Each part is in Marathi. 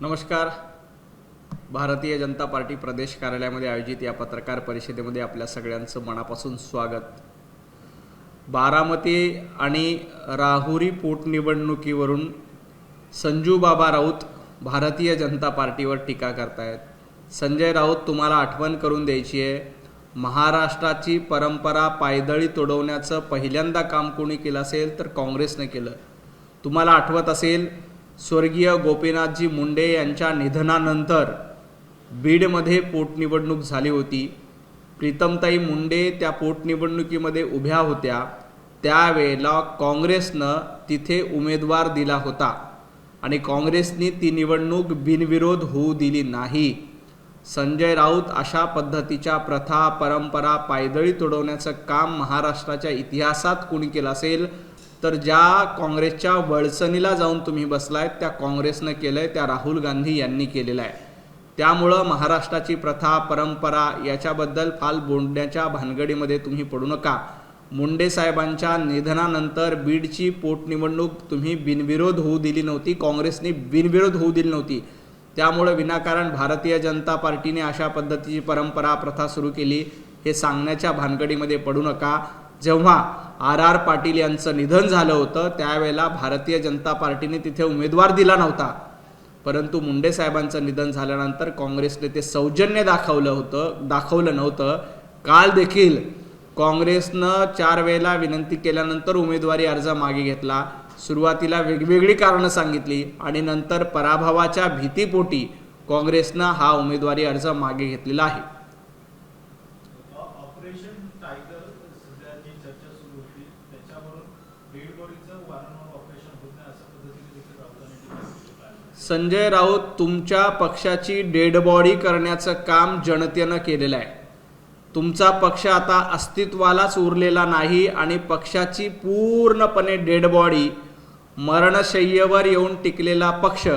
नमस्कार. भारतीय जनता पार्टी प्रदेश कार्यालयामध्ये आयोजित या पत्रकार परिषदेमध्ये आपल्या सगळ्यांचं मनापासून स्वागत. बारामती आणि राहुरी पोटनिवडणुकीवरून संजू बाबा राऊत भारतीय जनता पार्टीवर टीका करतायत. संजय राऊत, तुम्हाला आठवण करून द्यायची आहे, महाराष्ट्राची परंपरा पायदळी तोडवण्याचं पहिल्यांदा काम कोणी केलं असेल तर काँग्रेसने केलं. तुम्हाला आठवत असेल, स्वर्गीय गोपीनाथजी मुंडे यांच्या निधनानंतर बीडमध्ये पोटनिवडणूक झाली होती. प्रीतमताई मुंडे त्या पोटनिवडणुकीमध्ये उभ्या होत्या. त्यावेळेला काँग्रेसनं तिथे उमेदवार दिला होता आणि काँग्रेसने ती निवडणूक बिनविरोध होऊ दिली नाही. संजय राऊत अशा पद्धतीच्या प्रथा परंपरा पायदळी तोडवण्याचं काम महाराष्ट्राच्या इतिहासात कोणी केलं असेल तर ज्या काँग्रेसच्या वळसणीला जाऊन तुम्ही बसलाय त्या काँग्रेसनं केलंय, त्या राहुल गांधी यांनी केलेलं आहे. त्यामुळं महाराष्ट्राची प्रथा परंपरा याच्याबद्दल फाल बोलण्याच्या भानगडीमध्ये तुम्ही पडू नका. मुंडे साहेबांच्या निधनानंतर बीडची पोटनिवडणूक तुम्ही बिनविरोध होऊ दिली नव्हती, काँग्रेसने बिनविरोध होऊ दिली नव्हती. त्यामुळं विनाकारण भारतीय जनता पार्टीने अशा पद्धतीची परंपरा प्रथा सुरू केली हे सांगण्याच्या भानगडीमध्ये पडू नका. जेव्हा आर पाटील यांचं निधन झालं होतं त्यावेळेला भारतीय जनता पार्टीने तिथे उमेदवार दिला नव्हता, परंतु मुंडे साहेबांचं निधन झाल्यानंतर काँग्रेसने ते सौजन्य दाखवलं नव्हतं. काल देखील काँग्रेसनं 4 वेळेला विनंती केल्यानंतर उमेदवारी अर्ज मागे घेतला. सुरुवातीला वेगवेगळी कारणं सांगितली आणि नंतर पराभवाच्या भीतीपोटी काँग्रेसनं हा उमेदवारी अर्ज मागे घेतलेला आहे. संजय राऊत, तुमच्या पक्षाची डेड बॉडी करण्याचं काम जनतेनं केलेलं आहे. तुमचा पक्ष आता अस्तित्वालाच उरलेला नाही आणि पक्षाची पूर्णपणे डेड बॉडी, मरणशय्येवर येऊन टिकलेला पक्ष,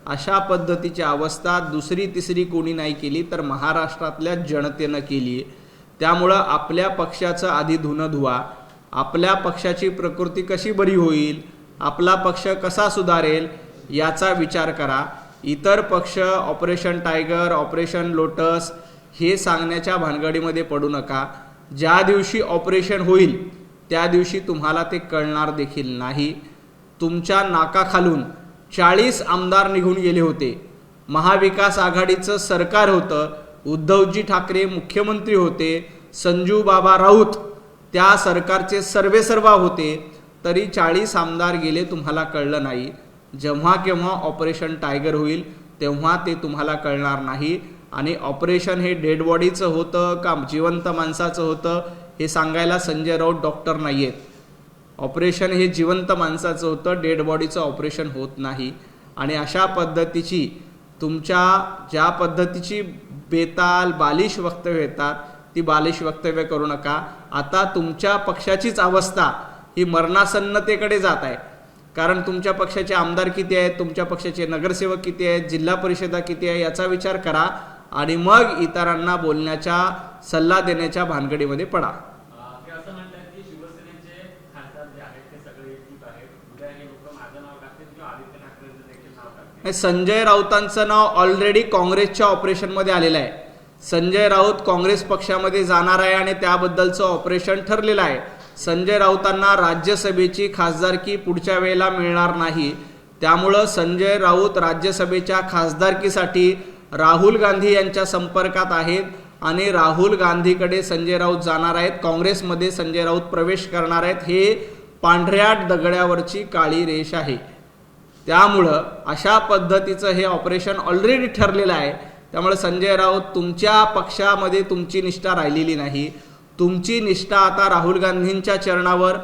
अशा पद्धतीची अवस्था दुसरी तिसरी कोणी नाही केली तर महाराष्ट्रातल्या जनतेनं केली. त्यामुळं आपल्या पक्षाचं आधी धुणं धुवा, आपल्या पक्षाची प्रकृती कशी बरी होईल, आपला पक्ष कसा सुधारेल याचा विचार करा. इतर पक्ष ऑपरेशन टायगर, ऑपरेशन लोटस हे सांगण्याच्या भानगडीमध्ये पडू नका. ज्या दिवशी ऑपरेशन होईल त्या दिवशी तुम्हाला ते कळणार देखील नाही. तुमच्या नाकाखालून 40 आमदार निघून गेले होते. महाविकास आघाडीचं सरकार होतं, उद्धवजी ठाकरे मुख्यमंत्री होते, संजू बाबा राऊत त्या सरकारचे सर्वेसर्वा होते, तरी 40 आमदार गेले, तुम्हाला कळलं नाही. जेव्हा केव्हा ऑपरेशन टायगर होईल तेव्हा ते तुम्हाला कळणार नाही. आणि ऑपरेशन हे डेड बॉडीचं होतं का जिवंत माणसाचं होतं हे सांगायला संजय राऊत डॉक्टर नाही आहेत. ऑपरेशन हे जिवंत माणसाचं होतं, डेड बॉडीचं ऑपरेशन होत नाही. आणि अशा पद्धतीची तुमच्या ज्या पद्धतीची बेताल बालिश वक्तव्य येतात ती बालिश वक्तव्य करू नका. आता तुमच्या पक्षाचीच अवस्था ही मरणासन्नतेकडे जात आहे. कारण तुमच्या पक्षाचे आमदार किती आहेत, तुमच्या पक्षाचे नगरसेवक किती आहेत, जिल्हा परिषदा किती आहे याचा विचार करा आणि मग इतरांना बोलण्याच्या सल्ला देण्याच्या भानगडीमध्ये पडा. संजय राऊतांचं नाव ऑलरेडी काँग्रेसच्या ऑपरेशनमध्ये आलेलं आहे. संजय राऊत काँग्रेस पक्षामध्ये जाणार आहे आणि त्याबद्दलचं ऑपरेशन ठरलेलं आहे. संजय राऊतांना राज्यसभेची खासदारकी पुढच्या वेळेला मिळणार नाही. त्यामुळं संजय राऊत राज्यसभेच्या खासदारकीसाठी राहुल गांधी यांच्या संपर्कात आहेत आणि राहुल गांधीकडे संजय राऊत जाणार आहेत. काँग्रेसमध्ये संजय राऊत प्रवेश करणार आहेत. हे पांढऱ्या दगडावरची काळी रेष आहे. त्यामुळं अशा पद्धतीचं हे ऑपरेशन ऑलरेडी ठरलेलं आहे. त्यामुळे संजय राऊत, तुमच्या पक्षामध्ये तुमची निष्ठा राहिलेली नाही. तुमची निष्ठा आता राहुल गांधींच्या चरणावर,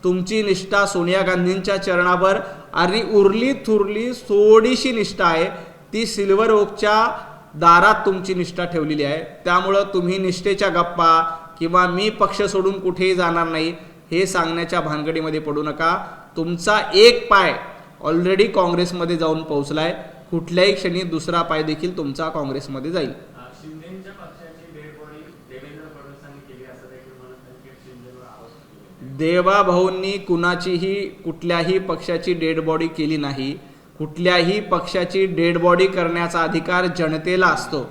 तुमची निष्ठा सोनिया गांधींच्या चरणावर आणि उरली थुरली थोडीशी निष्ठा आहे ती सिल्वर ओकच्या दारात तुमची निष्ठा ठेवलेली आहे. त्यामुळं तुम्ही निष्ठेच्या गप्पा किंवा मी पक्ष सोडून कुठेही जाणार नाही हे सांगण्याच्या भानगडीमध्ये पडू नका. तुमचा एक पाय ऑलरेडी काँग्रेसमध्ये जाऊन पोहोचलाय. कुठल्याही क्षणी दुसरा पाय देखील तुमचा काँग्रेसमध्ये जाईल. देवा भाऊंनी कुणाचीही कुठल्याही पक्षाची डेड बॉडी केली नाही. कुठल्याही पक्षाची डेड बॉडी करण्याचा अधिकार जनतेला असतो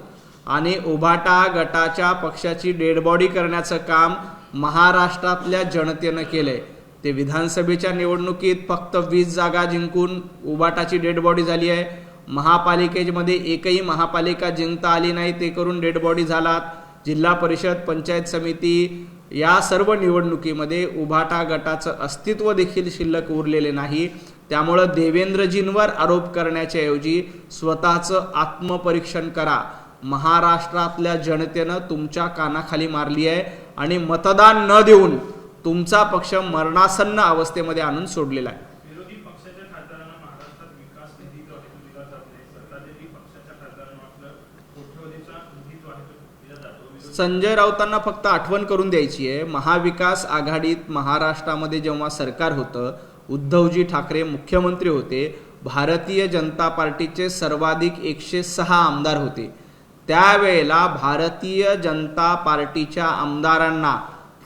आणि उभाटा गटाच्या पक्षाची डेड बॉडी करण्याचं काम महाराष्ट्रातल्या जनतेनं केलंय। ते विधानसभेच्या निवडणुकीत फक्त 20 जागा जिंकून उभाटाची डेड बॉडी झाली आहे। महापालिकेमध्ये एकही महापालिका जिंकता आली नाही, ते करून डेड बॉडी झालात। जिल्हा परिषद, पंचायत समिती या सर्व निवडणुकीमध्ये उभाटा गटाचं अस्तित्व देखील शिल्लक उरलेले नाही। त्यामुळे देवेंद्रजींवर आरोप करण्याच्या ऐवजी स्वतःचं आत्मपरीक्षण करा। महाराष्ट्रातल्या जनतेनं तुमच्या कानाखाली मारली आहे आणि मतदान न देऊन तुमचा पक्ष मरणासन्न अवस्थेमध्ये आणून सोडलेला आहे। विरोधी पक्षाच्या खासदारांना महाराष्ट्रात विकास निधी जो आहे तो दिला जात नाही। सत्ताधारी पक्षाच्या खासदारांना आपलं कोट्यवधीचा निधी जो आहे तो दिला जातो। संजय राऊतांना फक्त आठवण करून द्यायची आहे, महाविकास आघाडीत महाराष्ट्रामध्ये जेव्हा सरकार होतं, उद्धवजी ठाकरे मुख्यमंत्री होते, भारतीय जनता पार्टीचे सर्वाधिक 106 आमदार होते। त्यावेळेला भारतीय जनता पार्टीच्या आमदारांना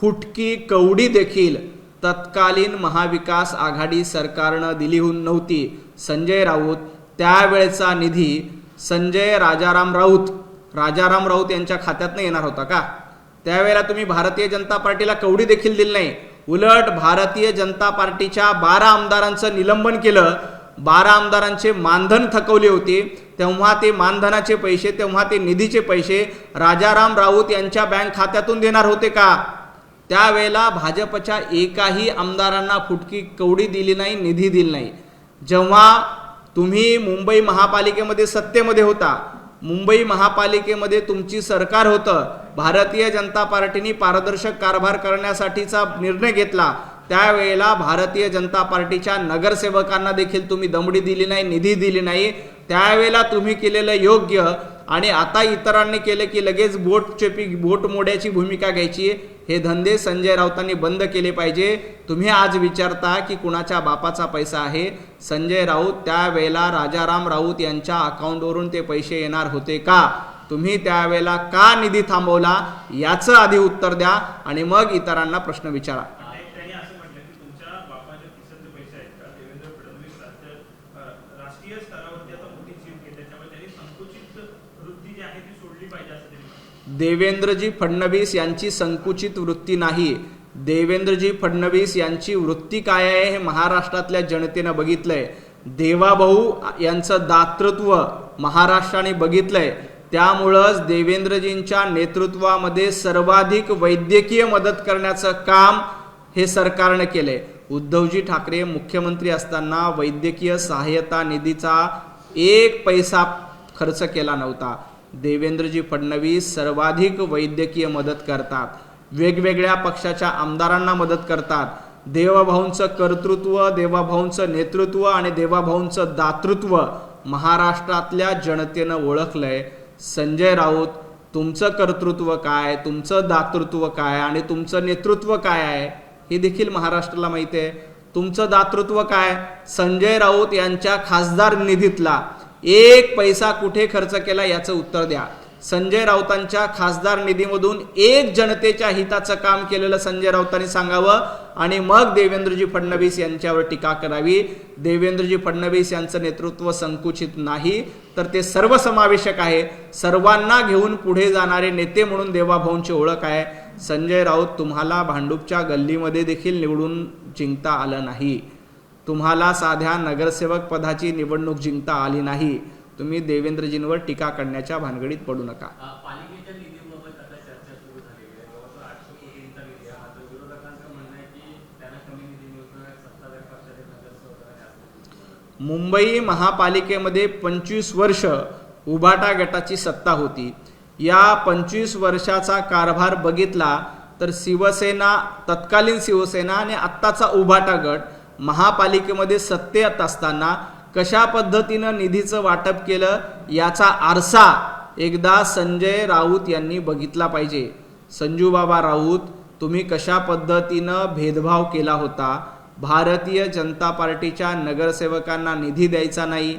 फुटकी कवडी देखील तत्कालीन महाविकास आघाडी सरकारनं दिली नव्हती। संजय राऊत त्यावेळेचा निधी राजाराम राऊत यांच्या खात्यातनं येणार होता का? त्यावेळेला तुम्ही भारतीय जनता पार्टीला कवडी देखील दिली नाही। उलट भारतीय जनता पार्टीच्या 12 आमदारांचं निलंबन केलं, 12 आमदारांचे मानधन थकवले होते। तेव्हा ते मानधनाचे पैसे, तेव्हा ते निधीचे पैसे राजाराम राऊत यांच्या बँक खात्यातून देणार होते का? त्यावेळेला भाजपच्या एकाही आमदारांना फुटकी कवडी दिली नाही, निधी दिली नाही। जेव्हा तुम्ही मुंबई महापालिकेमध्ये सत्तेमध्ये होता, मुंबई महापालिकेमध्ये तुमची सरकार होतं, भारतीय जनता पार्टीने पारदर्शक कारभार करण्यासाठीचा निर्णय घेतला। त्यावेळेला भारतीय जनता पार्टीच्या नगरसेवकांना देखील तुम्ही दमडी दिली नाही, निधी दिली नाही। त्यावेळेला तुम्ही केलेलं योग्य आणि आता इतरांनी केले की लगेच बोट मोड्याची भूमिका घ्यायची, हे धंदे संजय राऊतांनी बंद केले पाहिजे। तुम्ही आज विचारता की कुणाच्या बापाचा पैसा आहे? संजय राऊत त्यावेळेला राजाराम राऊत यांच्या अकाउंटवरून ते पैसे येणार होते का? तुम्ही त्यावेळेला का निधी थांबवला याचं आधी उत्तर द्या आणि मग इतरांना प्रश्न विचारा। त्यांनी असं म्हटलं की तुमच्या बापाच्या खिशातले पैसे आहेत का? देवेंद्र फडणवीस राष्ट्रीय स्तरावरती आता मोठी चीज घेते, त्यामुळे त्यांनी संकुचित वृत्ती जी आहे ती सोडली पाहिजे असं त्यांनी म्हटलं। देवेंद्रजी फडणवीस यांची संकुचित वृत्ती नाही। देवेंद्रजी फडणवीस यांची वृत्ती काय आहे हे महाराष्ट्रातल्या जनतेनं बघितलंय। देवाभाऊ यांचं दातृत्व महाराष्ट्राने बघितलंय। त्यामुळंच देवेंद्रजींच्या नेतृत्वामध्ये सर्वाधिक वैद्यकीय मदत करण्याचं काम हे सरकारने केले। उद्धवजी ठाकरे मुख्यमंत्री असताना वैद्यकीय सहाय्यता निधीचा 1 पैसा खर्च केला नव्हता। देवेंद्रजी फडणवीस सर्वाधिक वैद्यकीय मदत करतात, वेगवेगळ्या पक्षाच्या आमदारांना मदत करतात। देवाभाऊंचं कर्तृत्व, देवाभाऊंचं नेतृत्व आणि देवाभाऊंचं दातृत्व महाराष्ट्रातल्या जनतेनं ओळखलंय। संजय राऊत, तुमचं कर्तृत्व काय, तुमचं दातृत्व काय आणि तुमचं नेतृत्व काय आहे हे देखील महाराष्ट्राला माहिती आहे। तुमचं दातृत्व काय? संजय राऊत यांच्या खासदार निधीतला 1 पैसा कुठे खर्च केला याचं उत्तर द्या। संजय राऊतांच्या खासदार निधीमधून 1 जनतेच्या हिताचं काम केलेलं संजय राऊतांनी सांगावं आणि मग देवेंद्रजी फडणवीस यांच्यावर टीका करावी। देवेंद्रजी फडणवीस यांचं नेतृत्व संकुचित नाही, तर ते सर्वसमावेशक आहे। सर्वांना घेऊन पुढे जाणारे नेते म्हणून देवाभाऊंची ओळख आहे। संजय राऊत, तुम्हाला भांडूपच्या गल्लीमध्ये देखील निवडून जिंकता आलं नाही, तुम्हाला साध्या नगरसेवक पदाची निवडणूक जिंकता आली नाही। तुम्ही देवेंद्रजींवर टीका करण्याच्या भानगडीत पडू नका। पालिकेच्या निधीबाबत आता चर्चा सुरू झालेली आहे। जवळपास 800 कोटींचा निधी आहे। मात्र विरोधकांचं म्हणणं आहे की त्यांना कमी निधी मिळतोय, सत्ताधारी पक्षाचे नगरसेवक। मुंबई महापालिकेमध्ये 25 वर्ष उभाटा गटाची सत्ता होती। या 25 वर्षाचा कारभार बघितला तर शिवसेना, तत्कालीन शिवसेना आणि आत्ताचा उभाटा गट महापालिकेमध्ये सत्तेत असताना कशा पद्धतीनं निधीचं वाटप केलं याचा आरसा एकदा संजय राऊत यांनी बघितला पाहिजे। संजूबाबा राऊत, तुम्ही कशा पद्धतीनं भेदभाव केला होता। भारतीय जनता पार्टीच्या नगरसेवकांना निधी द्यायचा नाही,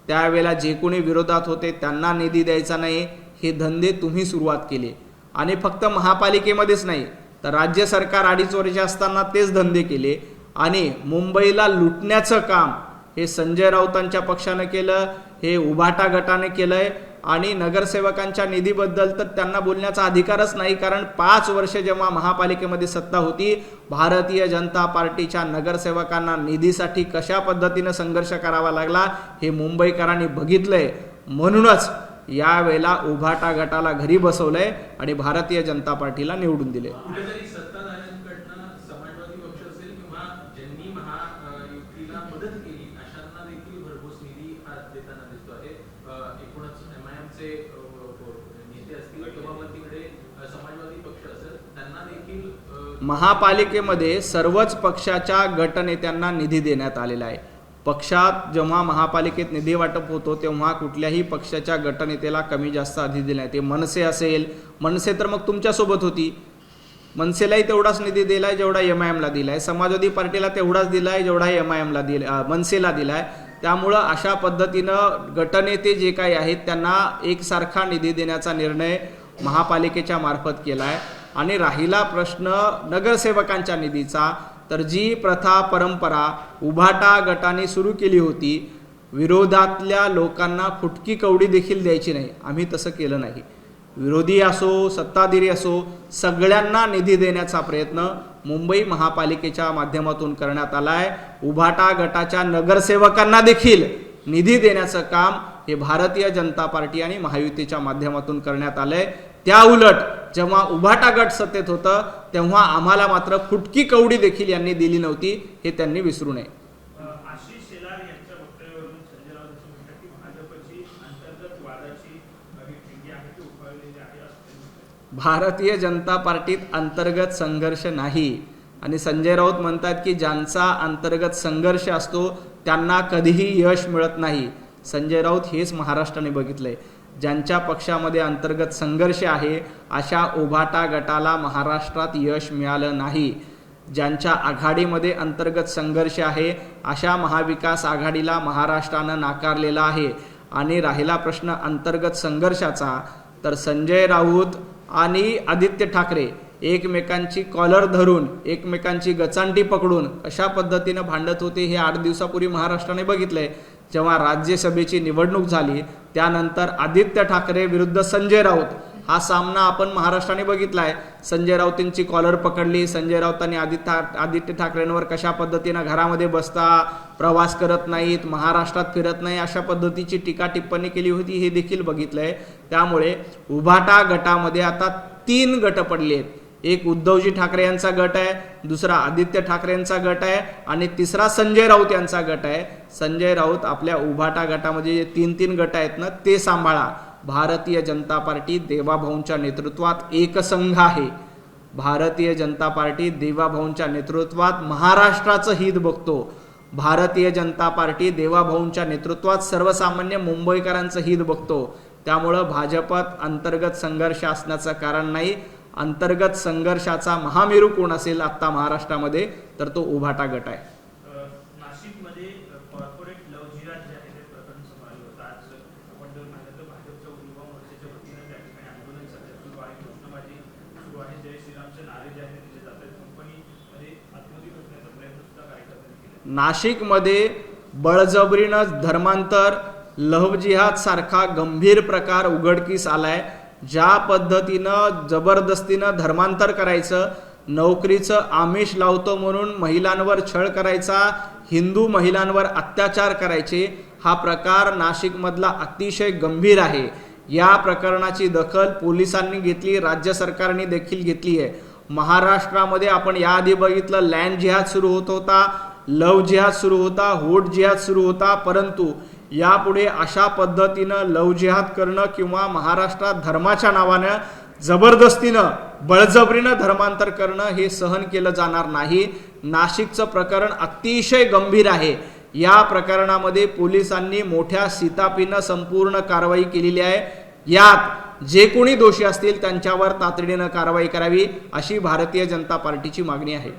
त्यावेळेला जे कोणी विरोधात होते त्यांना निधी द्यायचा नाही, हे धंदे तुम्ही सुरुवात केले। आणि फक्त महापालिकेमध्येच नाही तर राज्य सरकार 2.5 वर्ष असताना तेच धंदे केले आणि मुंबईला लुटण्याचं काम हे संजय राऊतांच्या पक्षानं केलं, हे उभाटा गटाने केलंय. आणि नगरसेवकांच्या निधीबद्दल तर त्यांना बोलण्याचा अधिकारच नाही, कारण 5 वर्ष जेव्हा महापालिकेमध्ये सत्ता होती, भारतीय जनता पार्टीच्या नगरसेवकांना निधीसाठी कशा पद्धतीनं संघर्ष करावा लागला हे मुंबईकरांनी बघितलंय. म्हणूनच यावेळेला उभाटा गटाला घरी बसवलंय आणि भारतीय जनता पार्टीला निवडून दिले. कुठेतरी सत्ताधाऱ्यांकडनं समाजवादी पक्ष असेल किंवा ज्यांनी महायुतीला मदत केली अशांना देखील भरघोस निधी देताना दिसतो आहे. एकूणच MIMचे नेते असतील किंवा मग तिकडे समाजवादी पक्ष असेल त्यांना देखील महापालिकेमध्ये सर्वच पक्षाच्या गटनेत्यांना निधी देण्यात आलेला आहे. पक्षात जेव्हा महापालिकेत निधी वाटप होतो तेव्हा कुठल्याही पक्षाच्या गटनेत्याला कमी जास्त निधी दिला आहे. ते मनसे असेल, मनसे तर मग तुमच्यासोबत होती, मनसेलाही तेवढाच निधी दिलाय जेवढा MIMला दिलाय, समाजवादी पार्टीला तेवढाच दिलाय जेवढा MIMला दिला, मनसेला दिलाय. त्यामुळं अशा पद्धतीनं गटनेते जे काही आहेत त्यांना एकसारखा निधी देण्याचा निर्णय महापालिकेच्या मार्फत केला आहे. आणि राहिला प्रश्न नगरसेवकांच्या निधीचा, तर जी प्रथा परंपरा उभाटा गटाने सुरू केली होती, विरोधातल्या लोकांना फुटकी कवडी देखील द्यायची नाही, आम्ही तसं केलं नाही. विरोधी असो सत्ताधारी असो सगळ्यांना निधी देण्याचा प्रयत्न मुंबई महापालिकेच्या माध्यमातून करण्यात आला आहे. उभाटा गटाच्या नगरसेवकांना देखील निधी देण्याचं काम हे भारतीय जनता पार्टी आणि महायुतीच्या माध्यमातून करण्यात आलंय. त्या उलट जेव्हा उभाटा गट सत्तेत होतं तेव्हा आम्हाला मात्र फुटकी कवडी देखील यांनी दिली नव्हती, हे त्यांनी विसरू नये. आशिष शेलार यांच्या वक्तव्यावरून संजय राऊत असं म्हणतात की भाजपची अंतर्गत वादाची ही ठिणगी आहे ती उफाळलेली आहे असं. भारतीय जनता पार्टीत अंतर्गत संघर्ष नाही. आणि संजय राऊत म्हणतात की ज्यांचा अंतर्गत संघर्ष असतो त्यांना कधीही यश मिळत नाही. संजय राऊत हेच महाराष्ट्राने बघितलंय. ज्यांच्या पक्षामध्ये अंतर्गत संघर्ष आहे अशा उभाटा गटाला महाराष्ट्रात यश मिळालं नाही. ज्यांच्या आघाडीमध्ये अंतर्गत संघर्ष आहे अशा महाविकास आघाडीला महाराष्ट्रानं नाकारलेला आहे. आणि राहिला प्रश्न अंतर्गत संघर्षाचा, तर संजय राऊत आणि आदित्य ठाकरे एकमेकांची कॉलर धरून एकमेकांची गचांटी पकडून अशा पद्धतीनं भांडत होते हे 8 दिवसापूर्वी महाराष्ट्राने बघितलंय. जेव्हा राज्यसभेची निवडणूक झाली त्यानंतर आदित्य ठाकरे विरुद्ध संजय राऊत हा सामना आपण महाराष्ट्राने बघितलाय. संजय राऊतांची कॉलर पकडली, संजय राऊतांनी आदित्य ठाकरेंवर कशा पद्धतीनं घरामध्ये बसता, प्रवास करत नाहीत, महाराष्ट्रात फिरत नाही अशा पद्धतीची टीका टिप्पणी केली होती, हे देखील बघितलंय. त्यामुळे उभाटा गटामध्ये आता 3 गट पडले आहेत. एक उद्धवजी ठाकरे यांचा गट आहे, दुसरा आदित्य ठाकरे यांचा गट आहे आणि तिसरा संजय राऊत यांचा गट आहे. संजय राऊत आपल्या उभाटा गटामध्ये जे 3 गट आहेत ना ते सांभाळा. भारतीय जनता पार्टी देवाभाऊंच्या नेतृत्वात एक संघ आहे. भारतीय जनता पार्टी देवाभाऊंच्या नेतृत्वात महाराष्ट्राचं हित बघतो. भारतीय जनता पार्टी देवाभाऊंच्या नेतृत्वात सर्वसामान्य मुंबईकरांचं हित बघतो. त्यामुळं भाजपात अंतर्गत संघर्ष असण्याचं कारण नाही. अंतर्गत संघर्षाचा महामेरू कोण असेल आता महाराष्ट्रामध्ये तर तो उभाटा गट आहे. नाशिकमध्ये कॉर्पोरेट लव जिहाद जे आहे ते प्रकरण समोर आलं होतं. आज आपण जर पाहिलं तर भाजपच्या युवा मोर्चाच्या वतीनं त्या ठिकाणी आंदोलन सध्या सुरू आहे, घोषणाबाजी सुरू आहे, जय श्रीरामचे नारे जे आहेत ते जात आहेत. कंपनीमध्ये आत्महत्या करण्याचा प्रयत्न सुद्धा कार्यकर्त्यांनी केला. नाशिकमध्ये बळजबरीनं धर्मांतर, लव्ह जिहाद सारखा गंभीर प्रकार उघडकीस आलाय. ज्या पद्धतीनं जबरदस्तीनं धर्मांतर करायचं, नोकरीचं आमिष लावतो म्हणून महिलांवर छळ करायचा, हिंदू महिलांवर अत्याचार करायचे, हा प्रकार नाशिकमधला अतिशय गंभीर आहे. या प्रकरणाची दखल पोलिसांनी घेतली, राज्य सरकारने देखील घेतली आहे. महाराष्ट्रामध्ये आपण याआधी बघितलं लँड जिहाद सुरू होत होता, लव्ह जिहाद सुरू होता, होट जिहाद सुरू होता, परंतु यापुढे अशा पद्धतीनं लव जिहाद करणं किंवा महाराष्ट्रात धर्माच्या नावानं जबरदस्तीनं बळजबरीनं धर्मांतर करणं हे सहन केलं जाणार नाही. नाशिकचं प्रकरण अतिशय गंभीर आहे. या प्रकरणामध्ये पोलिसांनी मोठ्या शिताफीनं संपूर्ण कारवाई केलेली आहे. यात जे कोणी दोषी असतील त्यांच्यावर तातडीनं कारवाई करावी अशी भारतीय जनता पार्टीची मागणी आहे.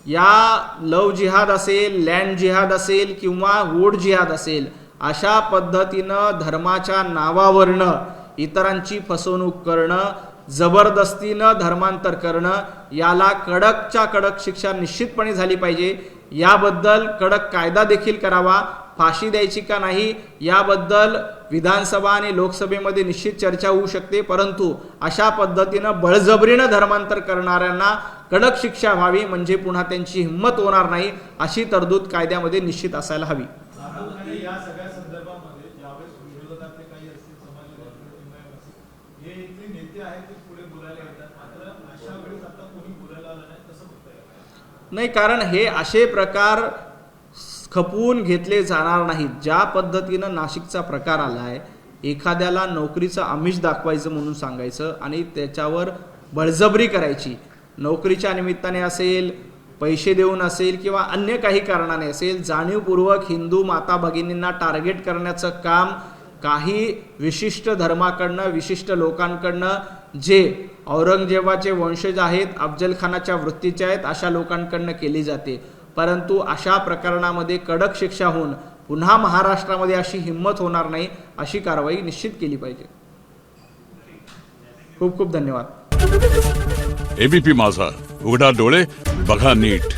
या लव जिहाद असेल, लँड जिहाद असेल किंवा वोट जिहाद असेल, अशा पद्धतीनं धर्माच्या नावावरनं इतरांची फसवणूक करणं जबरदस्तीनं धर्मांतर करणं, याला कडकच्या कडक शिक्षा निश्चितपणे झाली पाहिजे. याबद्दल कडक कायदा देखील करावा. फाशी द्यायची का नाही याबद्दल विधानसभा आणि लोकसभेमध्ये निश्चित चर्चा होऊ शकते, परंतु अशा पद्धतीनं बळजबरीनं धर्मांतर करणाऱ्यांना कडक शिक्षा व्हावी, म्हणजे पुन्हा त्यांची हिंमत होणार नाही. अशी तरतूद कायद्यामध्ये निश्चित असायला हवी. आणि या सगळ्या संदर्भामध्ये ज्यावेळेस विरोधकातले काही असतील, समाजवादी हे इथले नेते आहेत ते पुढे बोलायला येतात, मात्र अशा वेळेस आता कोणी बोलायला आलं नाही, कसं बघताय? नाही, कारण हे असे प्रकार खपवून घेतले जाणार नाहीत. ज्या पद्धतीनं नाशिकचा प्रकार आला आहे, एखाद्याला नोकरीचं आमिष दाखवायचं म्हणून सांगायचं आणि त्याच्यावर बळजबरी करायची, नोकरीच्या निमित्ताने असेल, पैसे देऊन असेल किंवा अन्य काही कारणाने असेल, जाणीवपूर्वक हिंदू माता भगिनींना टार्गेट करण्याचं काम काही विशिष्ट धर्माकडनं, विशिष्ट लोकांकडनं, जे औरंगजेबाचे वंशज आहेत, अफजल खानाच्या वृत्तीचे आहेत, अशा लोकांकडनं केली जाते. परंतु अशा प्रकरणामध्ये कडक शिक्षा होऊन पुन्हा महाराष्ट्रामध्ये अशी हिंमत होणार नाही. अशी कारवाई निश्चित केली पाहिजे. खूप खूप धन्यवाद. एबीपी माझा, उघडा डोळे बघा नीट.